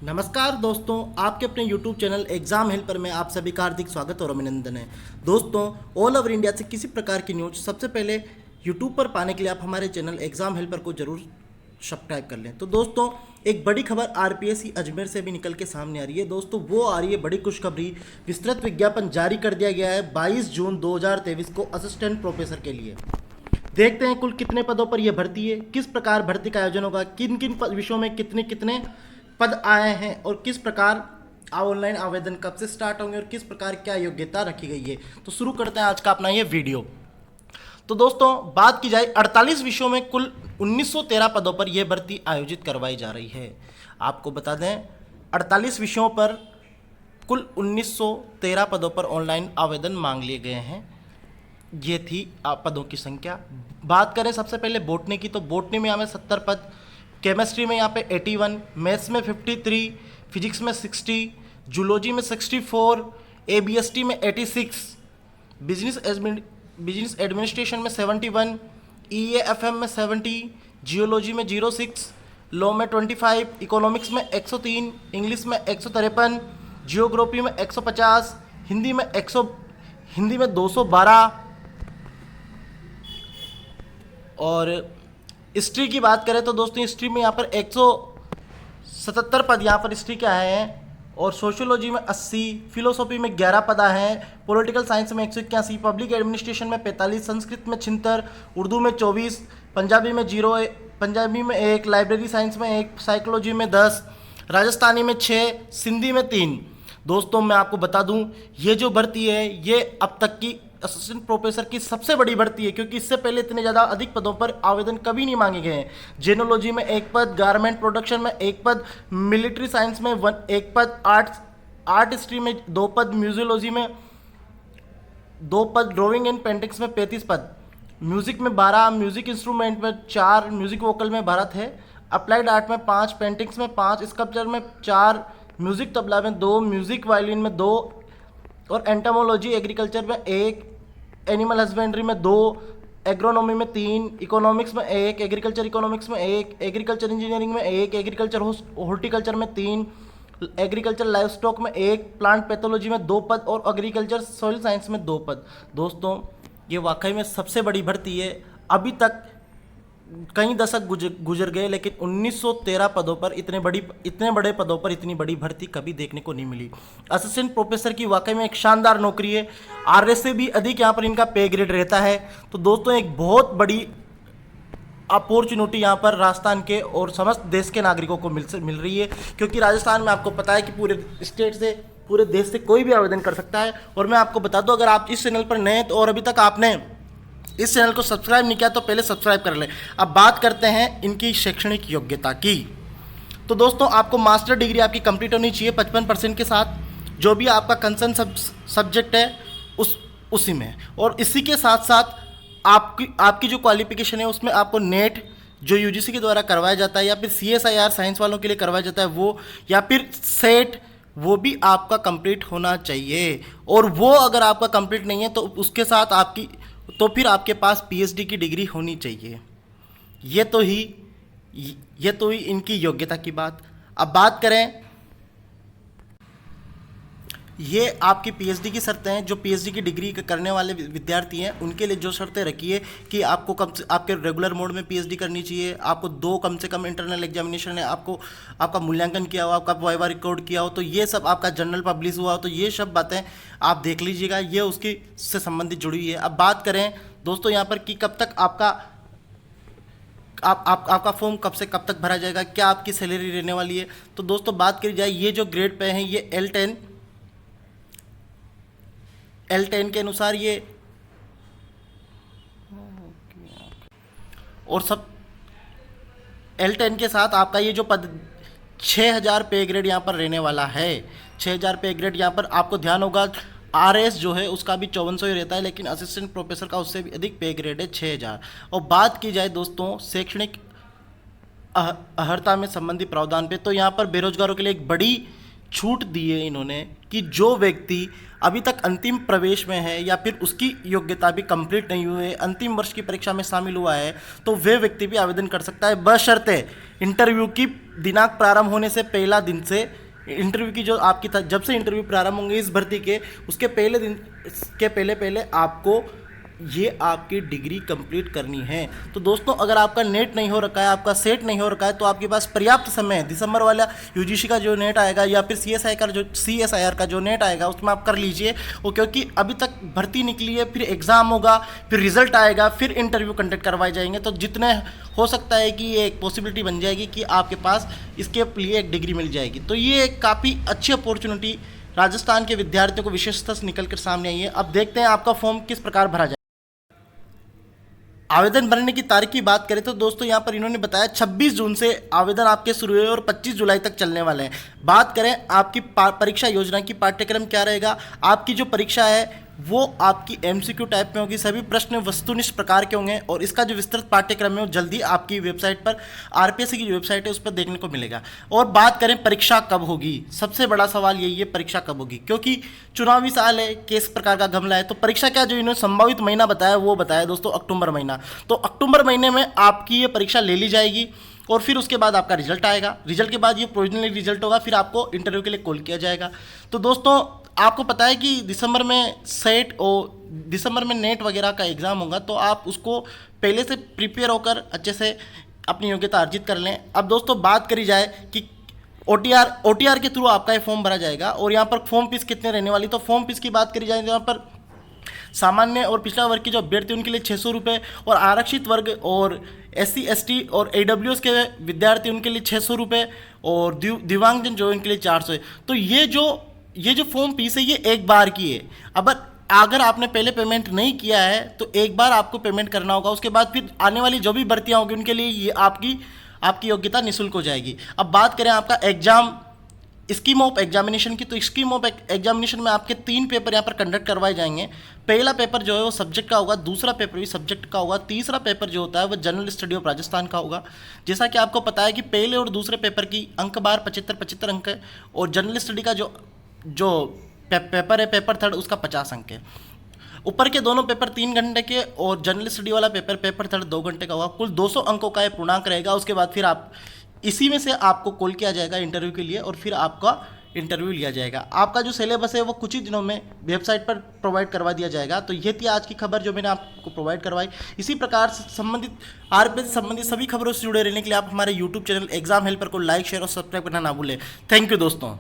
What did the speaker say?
नमस्कार दोस्तों, आपके अपने YouTube चैनल एग्जाम हेल्प पर मैं आप सभी का हार्दिक स्वागत और अभिनंदन है। दोस्तों, ऑल ओवर इंडिया से किसी प्रकार की न्यूज सबसे पहले YouTube पर पाने के लिए आप हमारे चैनल एग्जाम हेल्पर को जरूर सब्सक्राइब कर लें। तो दोस्तों, एक बड़ी खबर आरपीएससी अजमेर से भी निकल के सामने आ रही है। दोस्तों, वो आ रही है बड़ी खुशखबरी। विस्तृत विज्ञापन जारी कर दिया गया है 22 जून 2023 को असिस्टेंट प्रोफेसर के लिए। देखते हैं कुल कितने पदों पर यह भर्ती है, किस प्रकार भर्ती का आयोजन होगा, किन किन विषयों में कितने कितने पद आए हैं और किस प्रकार ऑनलाइन आवेदन कब से स्टार्ट होंगे और किस प्रकार क्या योग्यता रखी गई है। तो शुरू करते हैं आज का अपना ये वीडियो। तो दोस्तों, बात की जाए 48 विषयों में कुल 1913 पदों पर यह भर्ती आयोजित करवाई जा रही है। आपको बता दें 48 विषयों पर कुल 1913 पदों पर ऑनलाइन आवेदन मांग लिए गए हैं। ये थी पदों की संख्या। बात करें सबसे पहले बॉटनी की, तो बॉटनी में हमें 70 पद, केमिस्ट्री में यहाँ पे 81, मैथ्स में 53, फिजिक्स में 60, जूलॉजी में 64, एबीएसटी में 86, बिजनेस एडमिनिस्ट्रेशन में 71, ईएएफएम में 70, जियोलॉजी में 06, लॉ में 25, इकोनॉमिक्स में 103, इंग्लिश में 153, जियोग्राफी में 150, हिंदी में 212 और हिस्ट्री की बात करें तो दोस्तों हिस्ट्री में यहाँ पर 177 पद यहाँ पर हिस्ट्री के आए हैं और सोशियोलॉजी में 80, फिलोसॉफी में 11 पद आए हैं, पॉलिटिकल साइंस में 181, पब्लिक एडमिनिस्ट्रेशन में 45, संस्कृत में 76, उर्दू में 24, पंजाबी में 1, लाइब्रेरी साइंस में 1, साइकोलॉजी में 10, राजस्थानी में 6, सिंधी में 3। दोस्तों, मैं आपको बता दूं ये जो भर्ती है ये अब तक की असिस्टेंट प्रोफेसर की सबसे बड़ी भर्ती है, क्योंकि इससे पहले इतने ज़्यादा अधिक पदों पर आवेदन कभी नहीं मांगे गए हैं। जेनोलॉजी में 1 पद, गारमेंट प्रोडक्शन में 1 पद, मिलिट्री साइंस में 1 पद, आर्ट हिस्ट्री में 2 पद, म्यूजियोलॉजी में 2 पद, ड्राइंग एंड पेंटिंग्स में 35 पद, म्यूजिक में 12, म्यूजिक इंस्ट्रूमेंट में 4, म्यूजिक वोकल में भारत है, अप्लाइड आर्ट में 5, पेंटिंग्स में 5, स्कल्पचर में 4, म्यूजिक तबला में 2, म्यूजिक वायलिन में 2 और एंटोमोलॉजी एग्रीकल्चर में 1, एनिमल हस्बेंड्री में 2, एग्रोनॉमी में 3, इकोनॉमिक्स में 1, एग्रीकल्चर इकोनॉमिक्स में 1, एग्रीकल्चर इंजीनियरिंग में 1, एग्रीकल्चर हॉर्टिकल्चर में 3, एग्रीकल्चर लाइव स्टॉक में 1, प्लांट पैथोलॉजी में 2 पद और एग्रीकल्चर सॉइल साइंस में 2 पद। दोस्तों, ये वाकई में सबसे बड़ी भर्ती है। अभी तक कई दशक गुजर गए लेकिन 1913 पदों पर इतने बड़े पदों पर इतनी बड़ी भर्ती कभी देखने को नहीं मिली। असिस्टेंट प्रोफेसर की वाकई में एक शानदार नौकरी है। आरएस से भी अधिक यहाँ पर इनका पे ग्रेड रहता है। तो दोस्तों, एक बहुत बड़ी अपॉर्चुनिटी यहाँ पर राजस्थान के और समस्त देश के नागरिकों को मिल रही है, क्योंकि राजस्थान में आपको पता है कि पूरे स्टेट से, पूरे देश से कोई भी आवेदन कर सकता है। और मैं आपको बता दूं, अगर आप इस चैनल पर नए हैं तो और अभी तक आपने इस चैनल को सब्सक्राइब नहीं किया तो पहले सब्सक्राइब कर लें। अब बात करते हैं इनकी शैक्षणिक योग्यता की। तो दोस्तों, आपको मास्टर डिग्री आपकी कंप्लीट होनी चाहिए 55% के साथ, जो भी आपका कंसर्न सब्जेक्ट है उसी में। और इसी के साथ साथ आपकी जो क्वालिफिकेशन है उसमें आपको नेट जो यूजीसी के द्वारा करवाया जाता है या फिर सीएसआईआर साइंस वालों के लिए करवाया जाता है वो, या फिर सेट, वो भी आपका कंप्लीट होना चाहिए। और वो अगर आपका कंप्लीट नहीं है तो उसके साथ फिर आपके पास पीएचडी की डिग्री होनी चाहिए। ये तो ही इनकी योग्यता की बात। अब बात करें, ये आपकी पीएचडी की शर्तें हैं। जो पीएचडी की डिग्री करने वाले विद्यार्थी हैं उनके लिए जो शर्तें रखी है कि आपको आपके रेगुलर मोड में पीएचडी करनी चाहिए, आपको 2 कम से कम इंटरनल एग्जामिनेशन है, आपका मूल्यांकन किया हो, आपका वाइवा रिकॉर्ड किया हो, तो ये सब आपका जर्नल पब्लिश हुआ हो, तो ये सब बातें आप देख लीजिएगा, ये उसकी से संबंधित जुड़ी हुई है। अब बात करें दोस्तों यहाँ पर कि कब तक आपका फॉर्म कब से कब तक भरा जाएगा, क्या आपकी सैलरी रहने वाली है। तो दोस्तों, बात करी जाए, ये जो ग्रेड पे हैं ये L10 के अनुसार ये और सब L10 के साथ आपका ये जो पद 6000 पे ग्रेड यहाँ पर रहने वाला है। 6000 पे ग्रेड यहाँ पर आपको ध्यान होगा, आरएस जो है उसका भी 5400 ही रहता है, लेकिन असिस्टेंट प्रोफेसर का उससे भी अधिक पे ग्रेड है 6000। और बात की जाए दोस्तों शैक्षणिक अर्हता में संबंधी प्रावधान पे, तो यहाँ पर बेरोजगारों के लिए एक बड़ी छूट दी है इन्होंने कि जो व्यक्ति अभी तक अंतिम प्रवेश में है या फिर उसकी योग्यता भी कंप्लीट नहीं हुई है, अंतिम वर्ष की परीक्षा में शामिल हुआ है, तो वे व्यक्ति भी आवेदन कर सकता है, बशर्ते इंटरव्यू की दिनांक प्रारंभ होने से पहला दिन से इंटरव्यू की जो आपकी जब से इंटरव्यू प्रारंभ होंगे इस भर्ती के, उसके पहले दिन के पहले आपको ये आपकी डिग्री कंप्लीट करनी है। तो दोस्तों अगर आपका नेट नहीं हो रखा है, आपका सेट नहीं हो रखा है, तो आपके पास पर्याप्त समय है। दिसंबर वाला यूजीसी का जो नेट आएगा या फिर सीएसआईआर का जो नेट आएगा उसमें आप कर लीजिए। वो क्योंकि अभी तक भर्ती निकली है, फिर एग्ज़ाम होगा, फिर रिजल्ट आएगा, फिर इंटरव्यू कंडक्ट करवाए जाएंगे। तो जितने हो सकता है कि ये एक पॉसिबिलिटी बन जाएगी कि आपके पास इसके लिए एक डिग्री मिल जाएगी। तो ये एक काफ़ी अच्छी अपॉर्चुनिटी राजस्थान के विद्यार्थियों को विशेषता से निकल कर सामने आई है। अब देखते हैं आपका फॉर्म किस प्रकार भरा जाए। आवेदन भरने की तारीख की बात करें तो दोस्तों यहाँ पर इन्होंने बताया 26 जून से आवेदन आपके शुरू हुए और 25 जुलाई तक चलने वाले हैं। बात करें आपकी परीक्षा योजना की, पाठ्यक्रम क्या रहेगा, आपकी जो परीक्षा है वो आपकी एमसीक्यू टाइप में होगी, सभी प्रश्न वस्तुनिष्ठ प्रकार के होंगे और इसका जो विस्तृत पाठ्यक्रम है वो जल्दी आपकी वेबसाइट पर, आरपीएससी की जो वेबसाइट है उस पर देखने को मिलेगा। और बात करें परीक्षा कब होगी, सबसे बड़ा सवाल यही है परीक्षा कब होगी, क्योंकि चुनावी साल है, किस प्रकार का गमला है। तो परीक्षा क्या जो इन्होंने संभावित महीना बताया वो बताया दोस्तों अक्टूबर महीना। तो अक्टूबर महीने में आपकी ये परीक्षा ले ली जाएगी और फिर उसके बाद आपका रिजल्ट आएगा, रिजल्ट के बाद ये प्रोविजनली रिजल्ट होगा, फिर आपको इंटरव्यू के लिए कॉल किया जाएगा। तो दोस्तों आपको पता है कि दिसंबर में सेट और दिसंबर में नेट वगैरह का एग्ज़ाम होगा, तो आप उसको पहले से प्रिपेयर होकर अच्छे से अपनी योग्यता अर्जित कर लें। अब दोस्तों बात करी जाए कि ओटीआर के थ्रू आपका ये फॉर्म भरा जाएगा और यहाँ पर फॉर्म फीस कितने रहने वाली, तो फॉर्म फीस की बात करी जाए तो यहाँ पर सामान्य और पिछड़ा वर्ग के जो अभ्यर्थी उनके लिए 600 रुपये और आरक्षित वर्ग और SC ST और AWS के विद्यार्थी उनके लिए 600 रुपये और दिव्यांगजन जो इनके लिए 400 है। तो ये जो फॉर्म फीस है ये एक बार की है। अब अगर आपने पहले पेमेंट नहीं किया है तो एक बार आपको पेमेंट करना होगा, उसके बाद फिर आने वाली जो भी भर्तियाँ होंगी उनके लिए ये आपकी योग्यता निःशुल्क हो जाएगी। अब बात करें आपका एग्जाम स्कीम ऑफ एग्जामिनेशन की, तो स्कीम ऑफ एग्जामिनेशन में आपके 3 पेपर यहाँ पर कंडक्ट करवाए जाएंगे। पहला पेपर जो है वो सब्जेक्ट का होगा, दूसरा पेपर भी सब्जेक्ट का होगा, तीसरा पेपर जो होता है वो जनरल स्टडी ऑफ राजस्थान का होगा। जैसा कि आपको पता है कि पहले और दूसरे पेपर की अंक बार 75 अंक है और जनरल स्टडी का जो पेपर है पेपर थर्ड उसका 50 अंक है। ऊपर के दोनों पेपर 3 घंटे के और जनरल स्टडी वाला पेपर थर्ड 2 घंटे का होगा। कुल 200 अंकों का ये पूर्णांक रहेगा। उसके बाद फिर आप इसी में से आपको कॉल किया जाएगा इंटरव्यू के लिए और फिर आपका इंटरव्यू लिया जाएगा। आपका जो सिलेबस है वो कुछ ही दिनों में वेबसाइट पर प्रोवाइड करवा दिया जाएगा। तो ये थी आज की खबर जो मैंने आपको प्रोवाइड करवाई। इसी प्रकार से संबंधित आरपीएससी से संबंधित सभी खबरों से जुड़े रहने के लिए आप हमारे यूट्यूब चैनल एग्जाम हेल्पर को लाइक, शेयर और सब्सक्राइब करना ना भूलें। थैंक यू दोस्तों।